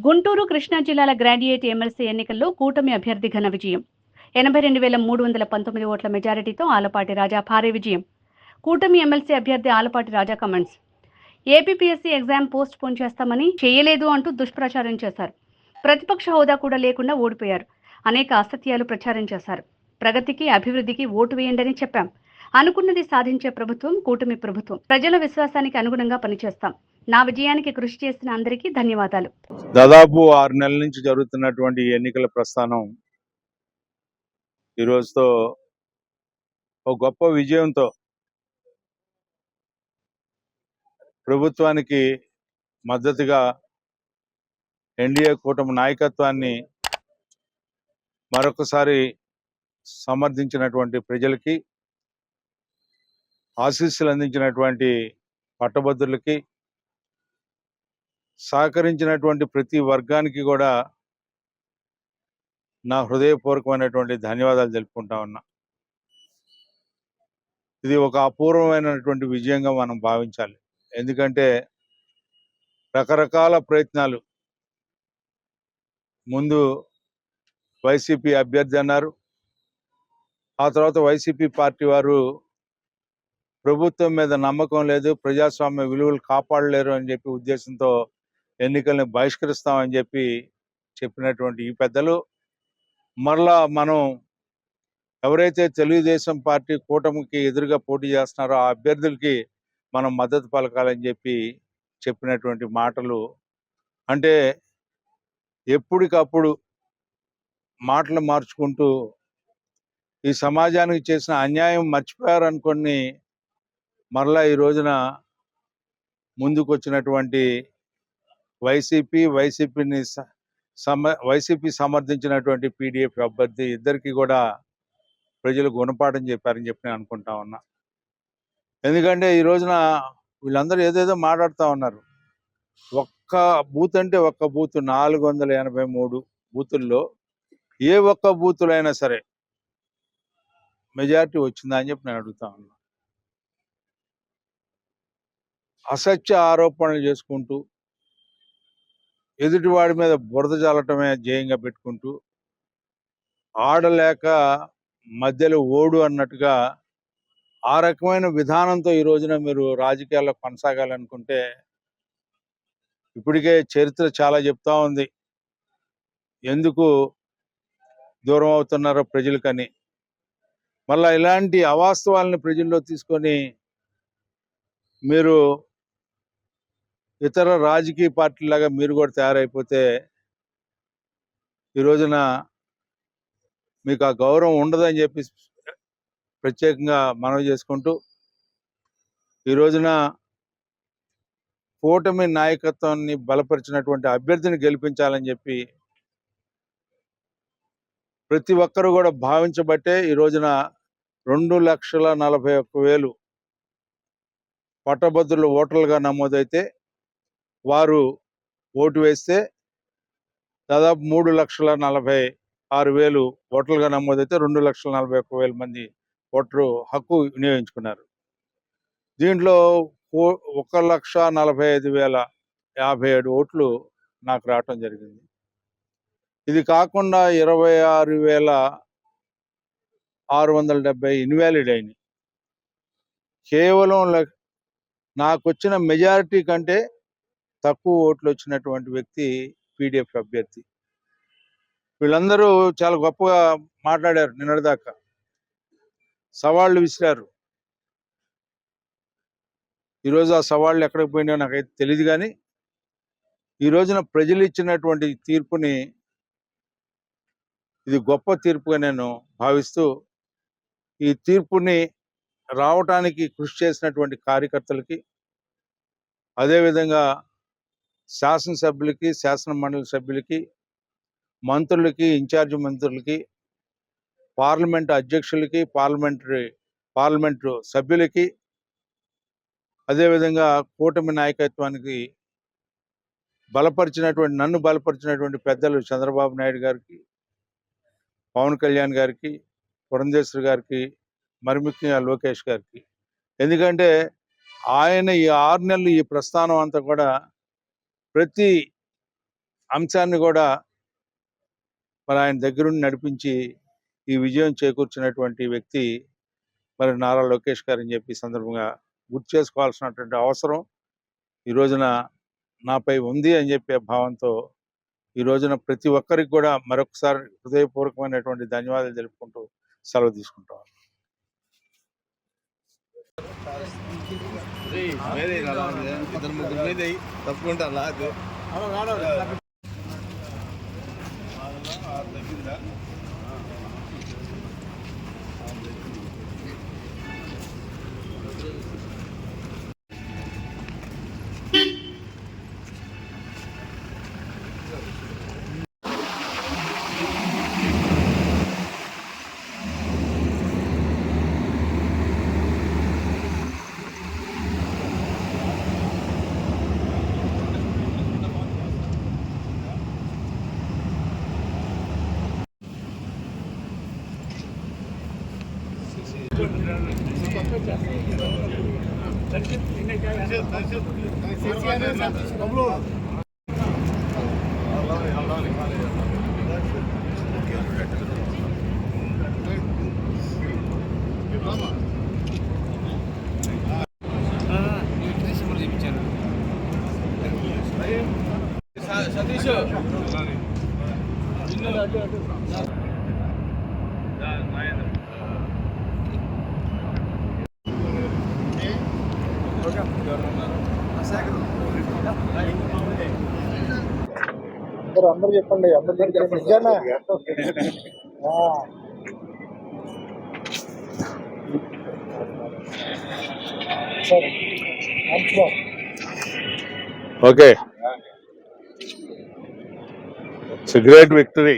గుంటూరు, కృష్ణా జిల్లాల graduate MLC ఎన్నికల్లో కూటమి అభ్యర్థి ఘన విజయం. 82,319 ఓట్ల మెజారిటీతో ఆలపాటి రాజా భారీ విజయం. కూటమి ఎమ్మెల్సీ అభ్యర్థి Alapati Raja comments. APPSC exam postpone చేస్తామని చేయలేదు అంటూ దుష్ప్రచారం చేశారు. ప్రతిపక్ష హోదా కూడా లేకుండా ఓడిపోయారు. అనేక అసత్యాలు ప్రచారం చేశారు. ప్రగతికి, అభివృద్ధికి ఓటు వేయండని చెప్పాం. అనుకున్నది సాధించే ప్రభుత్వం కూటమి ప్రభుత్వం. ప్రజల విశ్వాసానికి అనుగుణంగా పనిచేస్తాం. నా విజయానికి కృషి చేసిన అందరికీ ధన్యవాదాలు. దాదాపు 6 నెలల నుంచి జరుగుతున్నటువంటి ఎన్నికల ప్రస్థానం ఈ రోజుతో ఒక గొప్ప విజయంతో ప్రభుత్వానికి మద్దతుగా ఎన్డీఏ కూటమి నాయకత్వాన్ని మరొకసారి సమర్థించినటువంటి ప్రజలకి, ఆశీస్సులు అందించినటువంటి పట్టభద్రులకి, సహకరించినటువంటి ప్రతి వర్గానికి కూడా నా హృదయపూర్వకమైనటువంటి ధన్యవాదాలు తెలుపుకుంటా ఉన్నా. ఇది ఒక అపూర్వమైనటువంటి విజయంగా మనం భావించాలి. ఎందుకంటే రకరకాల ప్రయత్నాలు, ముందు వైసీపీ అభ్యర్థి అన్నారు, ఆ తర్వాత వైసీపీ పార్టీ వారు ప్రభుత్వం మీద నమ్మకం లేదు, ప్రజాస్వామ్య విలువలు కాపాడలేరు అని చెప్పి ఉద్దేశంతో ఎన్నికల్ని బహిష్కరిస్తామని చెప్పినటువంటి ఈ పెద్దలు మరలా మనం ఎవరైతే తెలుగుదేశం పార్టీ కూటమికి ఎదురుగా పోటీ చేస్తున్నారో ఆ అభ్యర్థులకి మనం మద్దతు పలకాలని చెప్పినటువంటి మాటలు, అంటే ఎప్పటికప్పుడు మాటలు మార్చుకుంటూ ఈ సమాజానికి చేసిన అన్యాయం మర్చిపోయారు అనుకొని మరలా ఈ రోజున ముందుకు వచ్చినటువంటి వైసీపీ సమర్థించినటువంటి పీడీఎఫ్ అభ్యర్థి ఇద్దరికి కూడా ప్రజలు గుణపాఠం చెప్పారని చెప్పి నేను అనుకుంటా ఉన్నా. ఎందుకంటే ఈ రోజున వీళ్ళందరూ ఏదేదో మాట్లాడుతూ ఉన్నారు. ఒక్క బూత్ అంటే ఒక్క బూత్ 483 బూతుల్లో ఏ ఒక్క బూతులు అయినా సరే మెజారిటీ వచ్చిందా అని చెప్పి నేను అడుగుతా ఉన్నా. అసత్య ఆరోపణలు చేసుకుంటూ, ఎదుటివాడి మీద బురద చల్లటమే ధ్యేయంగా పెట్టుకుంటూ, ఆడలేక మధ్యలో ఓడు అన్నట్టుగా ఆ రకమైన విధానంతో ఈ రోజున మీరు రాజకీయాల్లో కొనసాగాలనుకుంటే ఇప్పటికే చరిత్ర చాలా చెప్తా ఉంది ఎందుకు దూరం అవుతున్నారో ప్రజలకని. మళ్ళా ఇలాంటి అవాస్తవాలను ప్రజల్లో తీసుకొని మీరు ఇతర రాజకీయ పార్టీలాగా మీరు కూడా తయారైపోతే ఈ రోజున మీకు ఆ గౌరవం ఉండదని చెప్పి ప్రత్యేకంగా మనవి చేసుకుంటూ, ఈ రోజున కూటమి నాయకత్వాన్ని బలపరిచినటువంటి అభ్యర్థిని గెలిపించాలని చెప్పి ప్రతి ఒక్కరు కూడా భావించబట్టే ఈ రోజున 2,41,000 పట్టభద్రులు ఓటర్లుగా నమోదైతే వారు ఓటు వేస్తే దాదాపు 3,46,000 ఓటర్లుగా నమోదైతే 2,41,000 మంది ఓటరు హక్కు వినియోగించుకున్నారు. దీంట్లో 1,45,057 ఓట్లు నాకు రావటం జరిగింది. ఇది కాకుండా 26,670 ఇన్వాలిడ్ అయినాయి. కేవలం నాకు వచ్చిన మెజారిటీ కంటే తక్కువ ఓట్లు వచ్చినటువంటి వ్యక్తి పీడీఎఫ్ అభ్యర్థి. వీళ్ళందరూ చాలా గొప్పగా మాట్లాడారు, నిన్నటిదాకా సవాళ్ళు విసిరారు. ఈరోజు ఆ సవాళ్ళు ఎక్కడికి పోయినాయో నాకైతే తెలియదు, కానీ ఈ రోజున ప్రజలు ఇచ్చినటువంటి తీర్పుని ఇది గొప్ప తీర్పుగా నేను భావిస్తూ, ఈ తీర్పుని రావటానికి కృషి చేసినటువంటి కార్యకర్తలకి, అదేవిధంగా శాసనసభ్యులకి, శాసన మండలి సభ్యులకి, మంత్రులకి, ఇన్ఛార్జి మంత్రులకి, పార్లమెంటు అధ్యక్షులకి, పార్లమెంటు సభ్యులకి, అదేవిధంగా కూటమి నాయకత్వానికి నన్ను బలపరిచినటువంటి పెద్దలు చంద్రబాబు నాయుడు గారికి, పవన్ కళ్యాణ్ గారికి, పురంధేశ్వరి గారికి, మరి ముఖ్యంగా లోకేష్ గారికి. ఎందుకంటే ఆయన ఈ 6 నెలలు ఈ ప్రస్థానం అంతా కూడా ప్రతి అంశాన్ని కూడా మరి ఆయన దగ్గరుండి నడిపించి ఈ విజయం చేకూర్చినటువంటి వ్యక్తి మరి నారా లోకేష్ గారు అని చెప్పి సందర్భంగా గుర్తు చేసుకోవాల్సినటువంటి అవసరం ఈ రోజున నాపై ఉంది అని చెప్పే భావంతో ఈ రోజున ప్రతి ఒక్కరికి కూడా మరొకసారి హృదయపూర్వకమైనటువంటి ధన్యవాదాలు తెలుపుకుంటూ సెలవు తీసుకుంటాం. అందరూ చెప్పండి, అందరూ okay, it's a great victory.